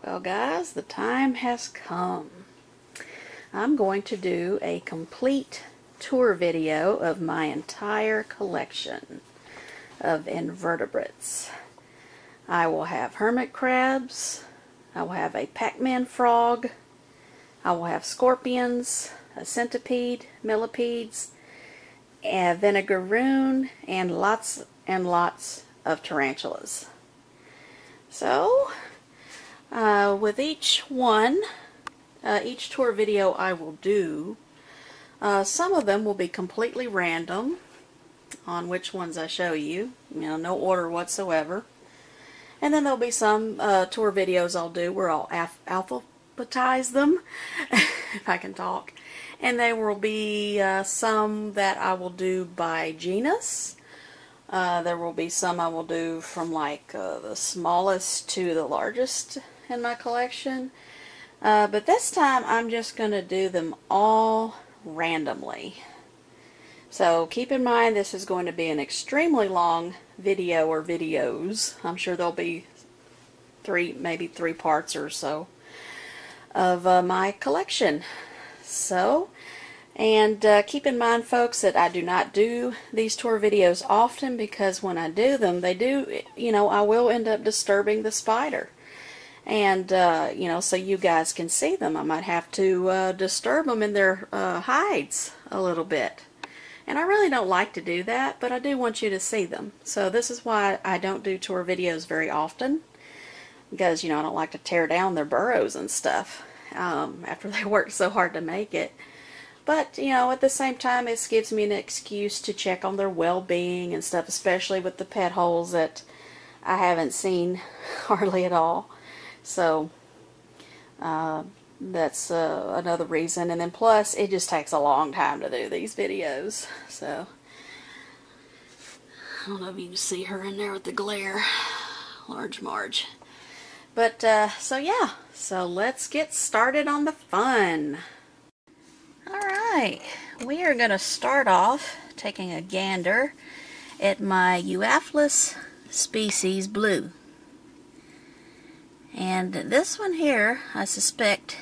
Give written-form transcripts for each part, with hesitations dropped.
Well guys, the time has come. I'm going to do a complete tour video of my entire collection of invertebrates. I will have hermit crabs, I will have a Pac-Man frog, I will have scorpions, a centipede, millipedes, a vinegaroon, and lots of tarantulas. So, with each one, each tour video I will do, some of them will be completely random on which ones I show you, no order whatsoever. And then there'll be some tour videos I'll do where I'll alphabetize them, if I can talk. And there will be some that I will do by genus. There will be some I will do from like the smallest to the largest in my collection. But this time I'm just going to do them all randomly. So keep in mind this is going to be an extremely long video or videos. I'm sure there'll be maybe three parts or so of my collection. So, and keep in mind folks that I do not do these tour videos often because when I do them, I will end up disturbing the spider. And, so you guys can see them. I might have to disturb them in their hides a little bit. And I really don't like to do that, but I do want you to see them. So this is why I don't do tour videos very often. Because, I don't like to tear down their burrows and stuff after they worked so hard to make it. But, at the same time, this gives me an excuse to check on their well-being and stuff, especially with the pet holes that I haven't seen hardly at all. So, that's another reason. And then plus, it just takes a long time to do these videos. So, I don't know if you can see her in there with the glare. Large Marge. But, so yeah. So, let's get started on the fun. Alright. We are going to start off taking a gander at my Euathlus species blue. And this one here, I suspect,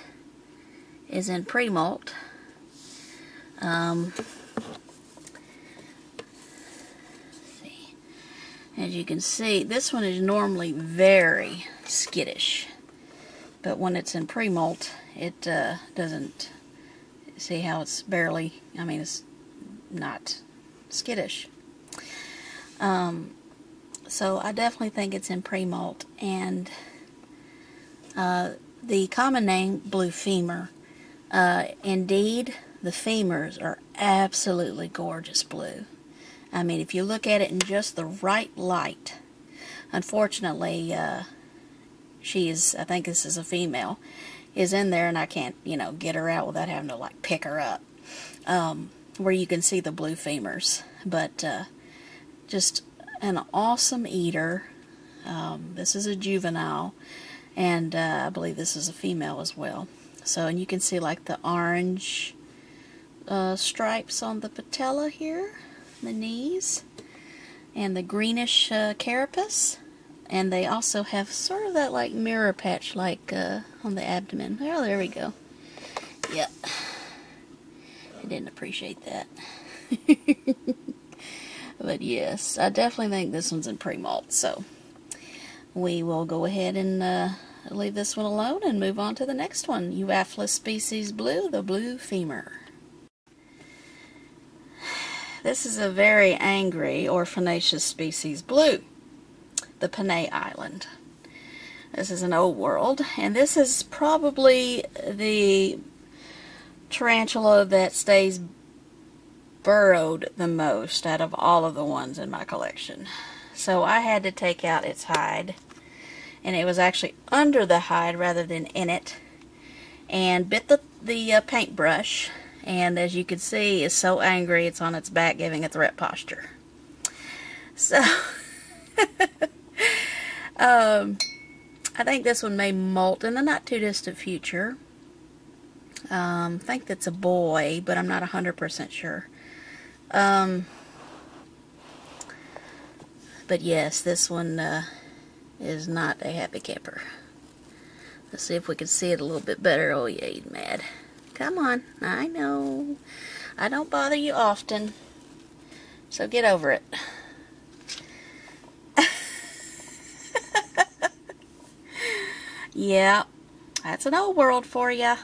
is in pre-molt. As you can see, this one is normally very skittish. But when it's in pre-molt, it doesn't, see how it's barely, it's not skittish. So I definitely think it's in pre-molt. And the common name, blue femur. Indeed, the femurs are absolutely gorgeous blue. If you look at it in just the right light. Unfortunately, she is, I think this is a female, is in there and I can't, get her out without having to like pick her up. Where you can see the blue femurs. But just an awesome eater. This is a juvenile. And I believe this is a female as well. So, and you can see like the orange stripes on the patella here, the knees, and the greenish carapace. And they also have sort of that like mirror patch like on the abdomen. Oh, there we go. Yep. I didn't appreciate that. But yes, I definitely think this one's in pre-molt. So, we will go ahead and leave this one alone and move on to the next one. Euathlus species blue, the blue femur. This is a very angry Orphnaecus species blue, the Panay island. This is an old world, and this is probably the tarantula that stays burrowed the most out of all of the ones in my collection. So I had to take out its hide, and it was actually under the hide rather than in it, and bit the paintbrush, and as you can see, is so angry it's on its back giving a threat posture. So, I think this one may molt in the not too distant future. I think that's a boy, but I'm not 100% sure. But yes, this one is not a happy camper. Let's see if we can see it a little bit better. Oh yeah, he's mad. Come on, I know. I don't bother you often, so get over it. Yeah, that's an old world for ya.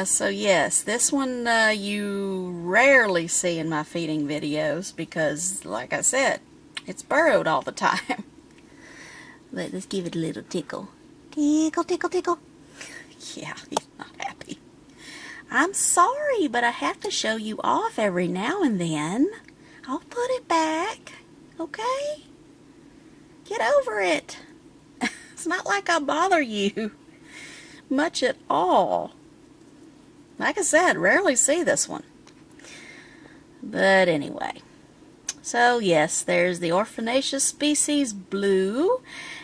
So yes, this one you rarely see in my feeding videos because, like I said, it's burrowed all the time. But let's give it a little tickle. Tickle, tickle, tickle. Yeah, he's not happy. I'm sorry, but I have to show you off every now and then. I'll put it back, okay? Get over it. It's not like I bother you much at all. Like I said, rarely see this one. But anyway. So yes, there's the Orphnaecus species blue,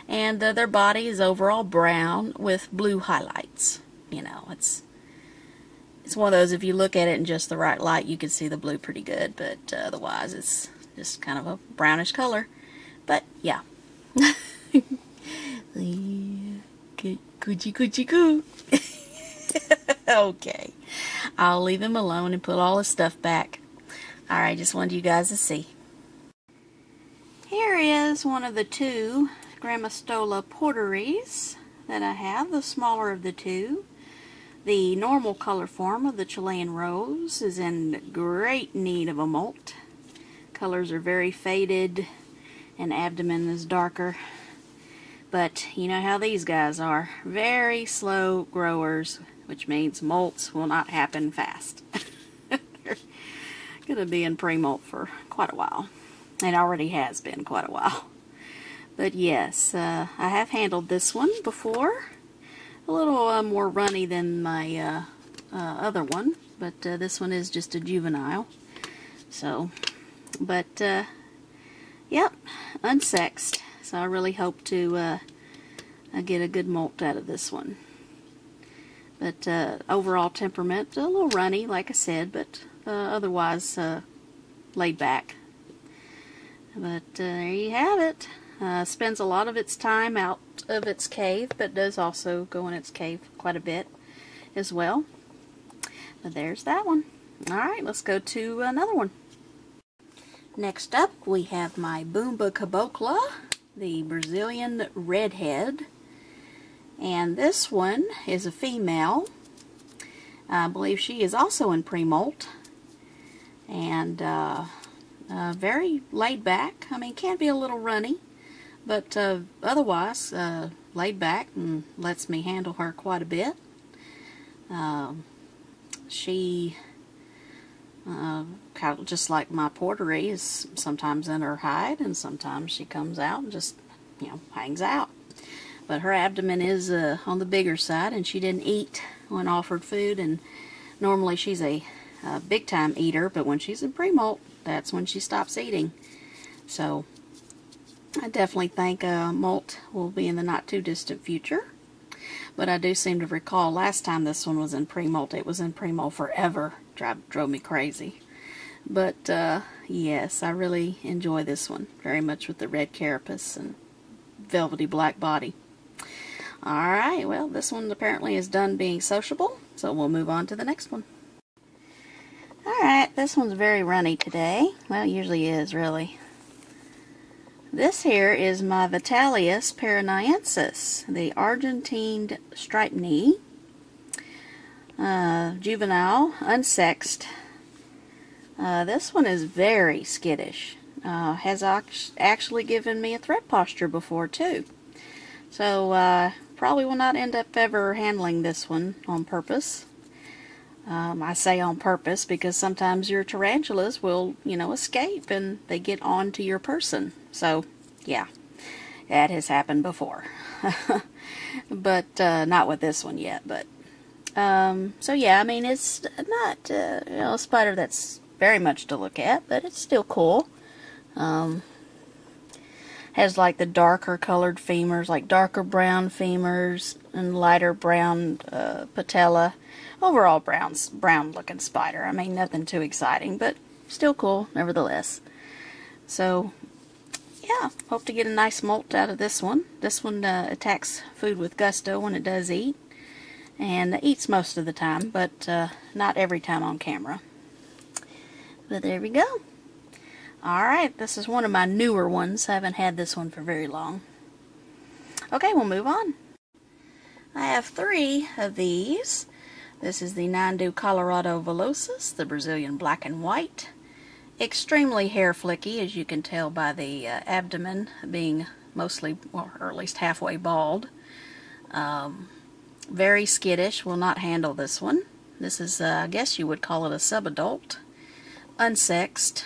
and their body is overall brown with blue highlights. You know, it's one of those, if you look at it in just the right light, you can see the blue pretty good, but otherwise it's just kind of a brownish color. But yeah. Coochie coochie coo. Okay, I'll leave him alone and put all his stuff back. Alright, just wanted you guys to see. Here is one of the two Grammostola porteris that I have, the smaller of the two. The normal color form of the Chilean rose is in great need of a molt. Colors are very faded and abdomen is darker. But you know how these guys are. Very slow growers, which means molts will not happen fast. They're going to be in pre-molt for quite a while. It already has been quite a while. But yes, I have handled this one before. A little more runny than my other one, but this one is just a juvenile. So, but yep, unsexed. So I really hope to get a good molt out of this one. But overall temperament, a little runny, like I said, but otherwise laid back. But there you have it. Spends a lot of its time out of its cave, but does also go in its cave quite a bit as well. But there's that one. Alright, let's go to another one. Next up, we have my Bumba cabocla, the Brazilian redhead. And this one is a female. I believe she is also in pre-molt. And very laid back. I mean, can be a little runny, but otherwise laid back and lets me handle her quite a bit. She, kind of just like my porteri, is sometimes in her hide, and sometimes she comes out and just, you know, hangs out. But her abdomen is on the bigger side, and she didn't eat when offered food, and normally she's a big time eater, but when she's in pre-molt, that's when she stops eating. So I definitely think molt will be in the not too distant future. But I do seem to recall last time this one was in pre-molt, it was in pre-molt forever. Drove me crazy. But yes, I really enjoy this one very much, with the red carapace and velvety black body. Alright, well, this one apparently is done being sociable, so we'll move on to the next one. Alright, this one's very runny today. Well, it usually is, really. This here is my Vitalius paranaensis, the Argentine striped knee. Juvenile, unsexed. This one is very skittish. Has actually given me a threat posture before, too. So, probably will not end up ever handling this one on purpose. I say on purpose because sometimes your tarantulas will, you know, escape and they get on to your person. So, yeah, that has happened before. But not with this one yet. But so, yeah, I mean, it's not, you know, a spider that's very much to look at, but it's still cool. Has like the darker colored femurs, like darker brown femurs and lighter brown patella. Overall brown looking spider. I mean, nothing too exciting, but still cool nevertheless. So yeah, hope to get a nice molt out of this one. This one attacks food with gusto when it does eat, and eats most of the time, but not every time on camera. But there we go. Alright, this is one of my newer ones. I haven't had this one for very long. Okay, we'll move on. I have 3 of these. This is the Nhandu coloratovillosus, the Brazilian black and white. Extremely hair flicky, as you can tell by the abdomen being mostly, or at least halfway bald. Very skittish, will not handle this one. This is, I guess you would call it a subadult. Unsexed.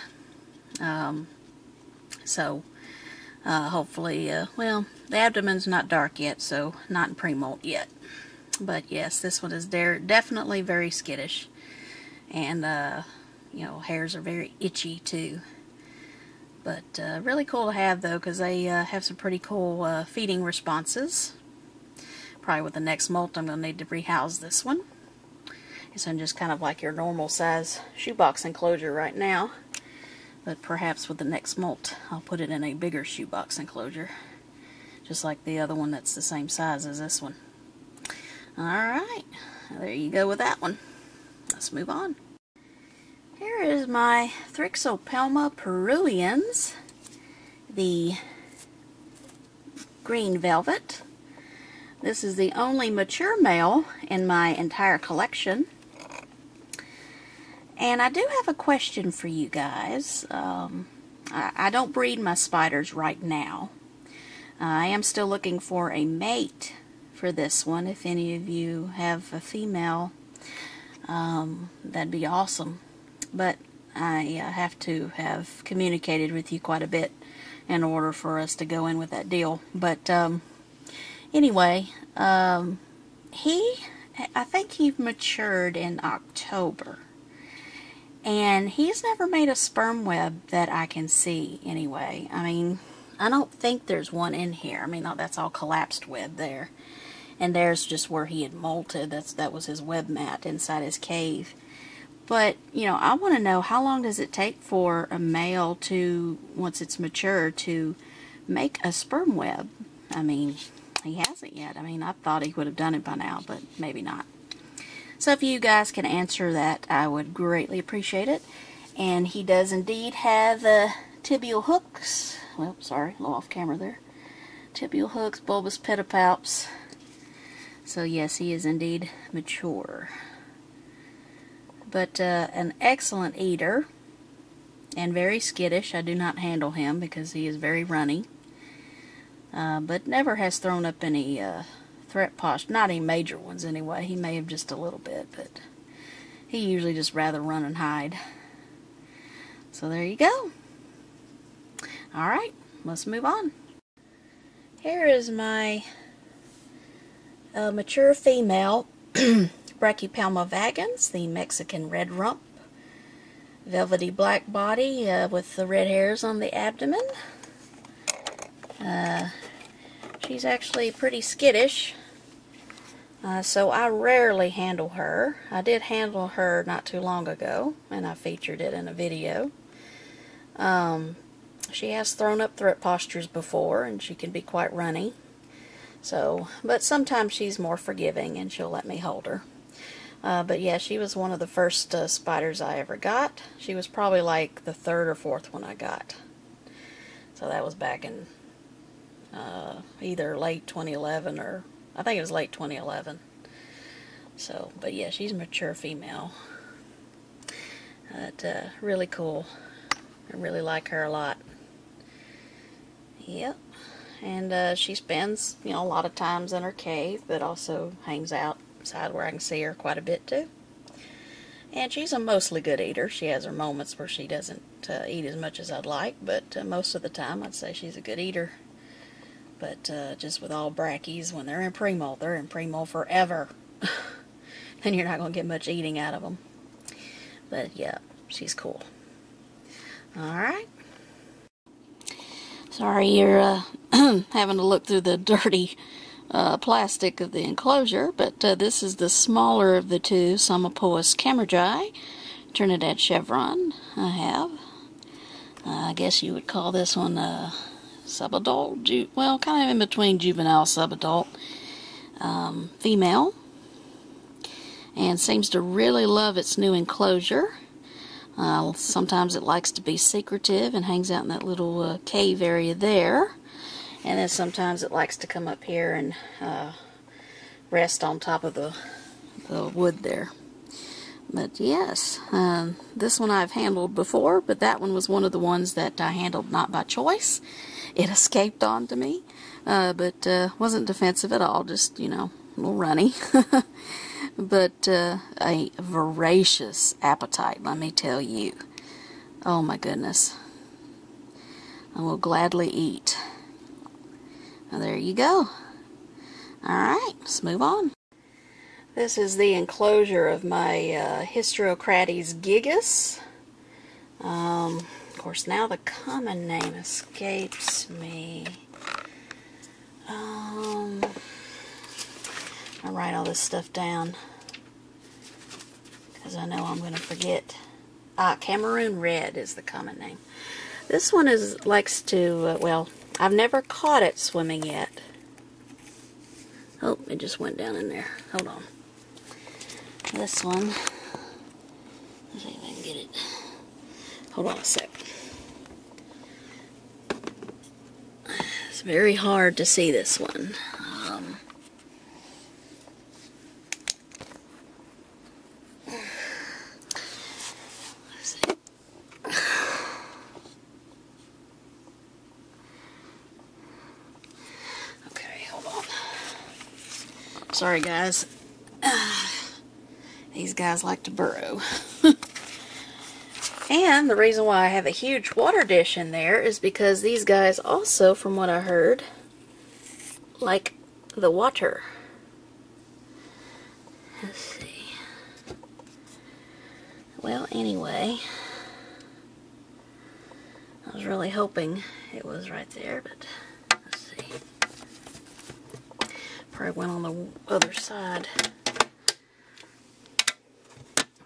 Hopefully, well, the abdomen's not dark yet, so not in pre-molt yet. But yes, this one is definitely very skittish. And, you know, hairs are very itchy too. But really cool to have though, because they have some pretty cool feeding responses. Probably with the next molt I'm going to need to rehouse this one. It's in just kind of like your normal size shoebox enclosure right now. But perhaps with the next molt I'll put it in a bigger shoebox enclosure. Just like the other one that's the same size as this one. Alright, there you go with that one. Let's move on. Here is my Thrixopelma peruvians, the green velvet. This is the only mature male in my entire collection. And I do have a question for you guys. I don't breed my spiders right now. I am still looking for a mate for this one. If any of you have a female, that'd be awesome. But I have to have communicated with you quite a bit in order for us to go in with that deal. But anyway, I think he matured in October. And he's never made a sperm web that I can see anyway. I mean, I don't think there's one in here. I mean, that's all collapsed web there. And there's just where he had molted. That was his web mat inside his cave. But, you know, I want to know, how long does it take for a male to, once it's mature, to make a sperm web? I mean, he hasn't yet. I mean, I thought he would have done it by now, but maybe not. So if you guys can answer that, I would greatly appreciate it. And he does indeed have tibial hooks. Well, sorry, a little off camera there. Tibial hooks, bulbous pedipalps. So yes, he is indeed mature. But an excellent eater and very skittish. I do not handle him because he is very runny. But never has thrown up any threat posture. Not any major ones anyway. He may have just a little bit, but he usually just rather run and hide. So there you go. Alright, let's move on. Here is my mature female Brachypelma vagans, the Mexican red rump. Velvety black body with the red hairs on the abdomen. She's actually pretty skittish, so I rarely handle her. I did handle her not too long ago, and I featured it in a video. She has thrown up threat postures before, and she can be quite runny. So, but sometimes she's more forgiving, and she'll let me hold her. But yeah, she was one of the first spiders I ever got. She was probably like the 3rd or 4th one I got. So that was back in either late 2011 or I think it was late 2011. So, but yeah, she's a mature female. Really cool. I really like her a lot. Yep. And she spends, you know, a lot of times in her cave, but also hangs outside where I can see her quite a bit too. And she's a mostly good eater. She has her moments where she doesn't eat as much as I'd like, but most of the time I'd say she's a good eater. But just with all brackies, when they're in pre-molt forever. Then you're not going to get much eating out of them. But yeah, she's cool. Alright. Sorry you're having to look through the dirty plastic of the enclosure, but this is the smaller of the two Psalmopoeus cambridgei, Trinidad chevron I have. I guess you would call this one subadult, well, kind of in between juvenile subadult, female, and seems to really love its new enclosure. Sometimes it likes to be secretive and hangs out in that little cave area there, and then sometimes it likes to come up here and rest on top of the wood there. But yes, this one I've handled before, but that one was one of the ones that I handled not by choice. It escaped onto me, but wasn't defensive at all, just, you know, a little runny. But a voracious appetite, let me tell you. Oh my goodness. I will gladly eat. Now there you go. Alright, let's move on. This is the enclosure of my Hysterocrates gigas. Of course, now the common name escapes me. I'll write all this stuff down because I know I'm going to forget. Cameroon red is the common name. This one likes to, well, I've never caught it swimming yet. Oh, it just went down in there. Hold on. This one, let's see if I can get it. Hold on a sec. It's very hard to see this one. Let's see. Okay, hold on. Sorry, guys. These guys like to burrow. And the reason why I have a huge water dish in there is because these guys also, from what I heard, like the water. Let's see. Well, anyway, I was really hoping it was right there, but let's see. Probably went on the other side.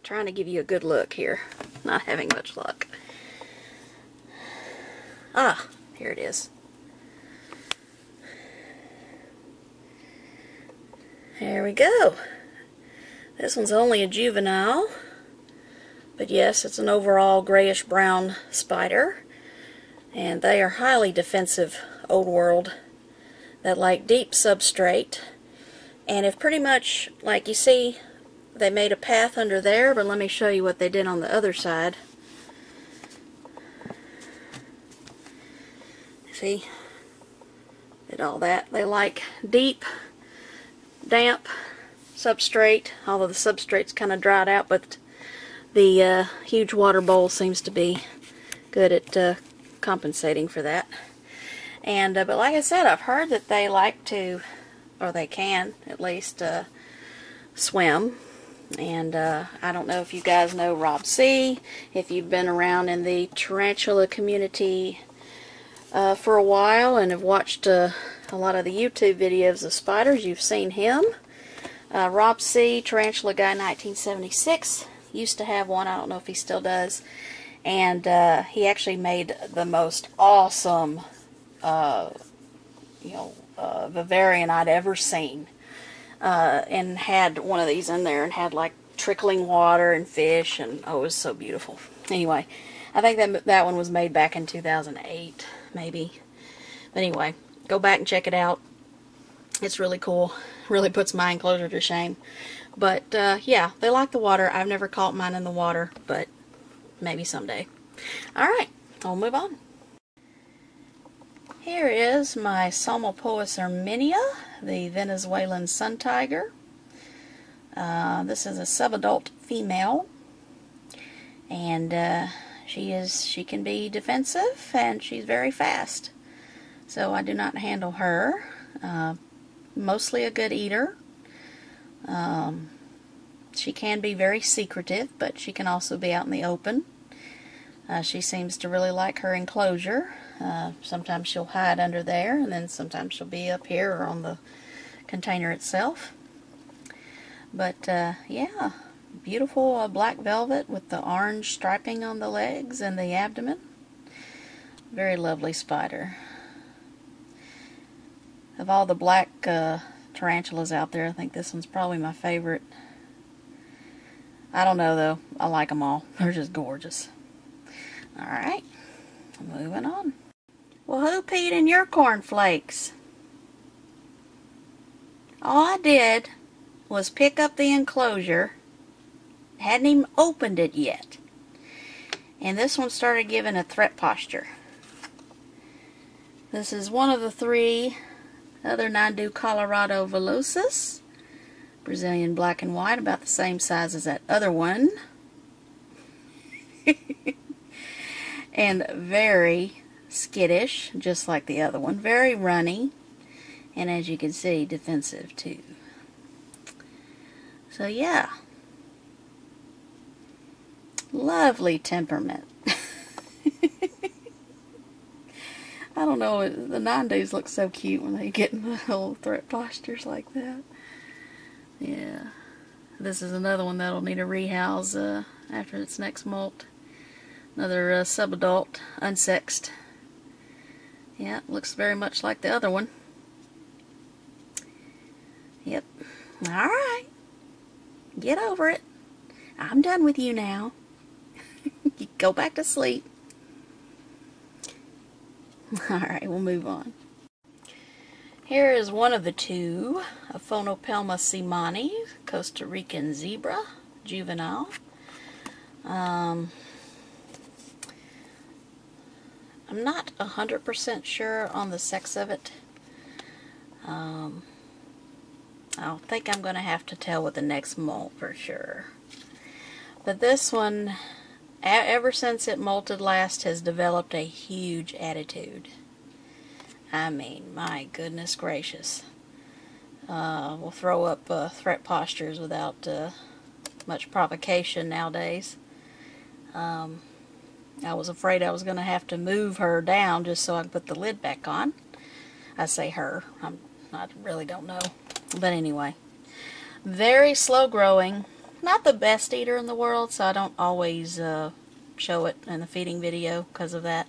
Trying to give you a good look here. Not having much luck. Ah, here it is. There we go. This one's only a juvenile. But yes, it's an overall grayish brown spider. And they are highly defensive old world that like deep substrate. And if pretty much, like you see, they made a path under there, but let me show you what they did on the other side. See? Did all that. They like deep, damp substrate, although the substrate's kind of dried out, but the huge water bowl seems to be good at compensating for that. And but like I said, I've heard that they like to, or they can at least, swim. And I don't know if you guys know Rob C. If you've been around in the tarantula community for a while and have watched a lot of the YouTube videos of spiders, you've seen him. Rob C., Tarantula Guy 1976, used to have one. I don't know if he still does. And he actually made the most awesome vivarium I'd ever seen. And had one of these in there and had like trickling water and fish, and oh, it was so beautiful. Anyway, I think that one was made back in 2008 maybe, but anyway, go back and check it out. It's really cool. Really puts my enclosure to shame. But yeah, they like the water. I've never caught mine in the water, but maybe someday. Alright, I'll move on. Here is my Psalmopoeus irminia, the Venezuelan sun tiger. This is a subadult female, and she can be defensive, and she's very fast. So I do not handle her. Mostly a good eater. She can be very secretive, but she can also be out in the open. She seems to really like her enclosure. Sometimes she'll hide under there, and then sometimes she'll be up here or on the container itself. But yeah, beautiful black velvet with the orange striping on the legs and the abdomen. Very lovely spider. Of all the black tarantulas out there, I think this one's probably my favorite. I don't know though. I like them all. They're just gorgeous. Alright, moving on. Well, who peed in your cornflakes? All I did was pick up the enclosure. Hadn't even opened it yet. And this one started giving a threat posture. This is one of the three other Nhandu coloratovillosus. Brazilian black and white, about the same size as that other one. And very skittish, just like the other one. Very runny. And as you can see, defensive too. So yeah. Lovely temperament. I don't know, the Nhandus look so cute when they get in the little threat postures like that. Yeah. This is another one that'll need a rehouse after its next molt. Another subadult, unsexed. Yeah, looks very much like the other one. Yep. Alright. Get over it. I'm done with you now. You go back to sleep. Alright, we'll move on. Here is one of the two, Aphonopelma seemanni, Costa Rican zebra, juvenile. I'm not 100% sure on the sex of it. I think I'm going to have to tell with the next molt for sure. But this one, ever since it molted last, has developed a huge attitude. I mean, my goodness gracious. Will throw up threat postures without much provocation nowadays. I was afraid I was going to have to move her down just so I could put the lid back on. I say her. I really don't know. But anyway. Very slow growing. Not the best eater in the world, so I don't always show it in the feeding video because of that.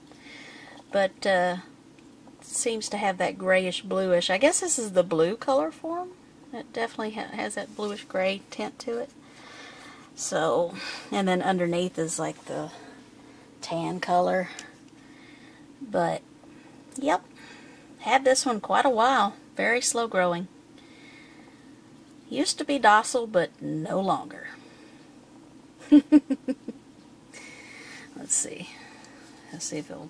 But seems to have that grayish bluish. I guess this is the blue color form. It definitely has that bluish gray tint to it. So, and then underneath is like the tan color. But yep, had this one quite a while. Very slow growing. Used to be docile, but no longer. Let's see if it'll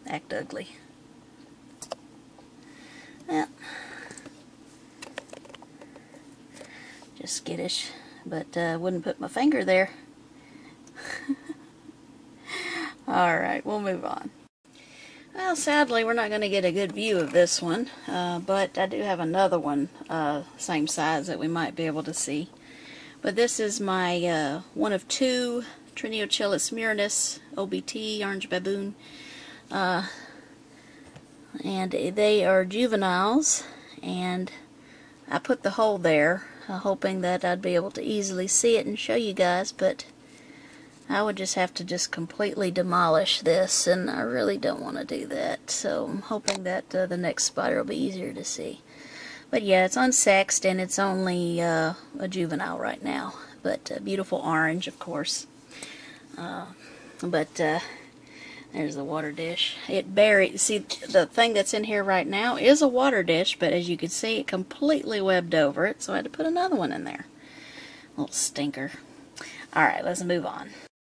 act ugly. Yeah. Just skittish, but wouldn't put my finger there. Alright, we'll move on. Well, sadly, we're not going to get a good view of this one, but I do have another one, same size, that we might be able to see. But this is my one of two Thrixopelma murinus, OBT, orange baboon, and they are juveniles, and I put the hole there, hoping that I'd be able to easily see it and show you guys, but I would just have to completely demolish this, and I really don't want to do that. So I'm hoping that the next spider will be easier to see. But yeah, it's unsexed, and it's only a juvenile right now. But beautiful orange, of course. There's the water dish. It buried. See, the thing that's in here right now is a water dish, but as you can see, it completely webbed over it, so I had to put another one in there. Little stinker. Alright, let's move on.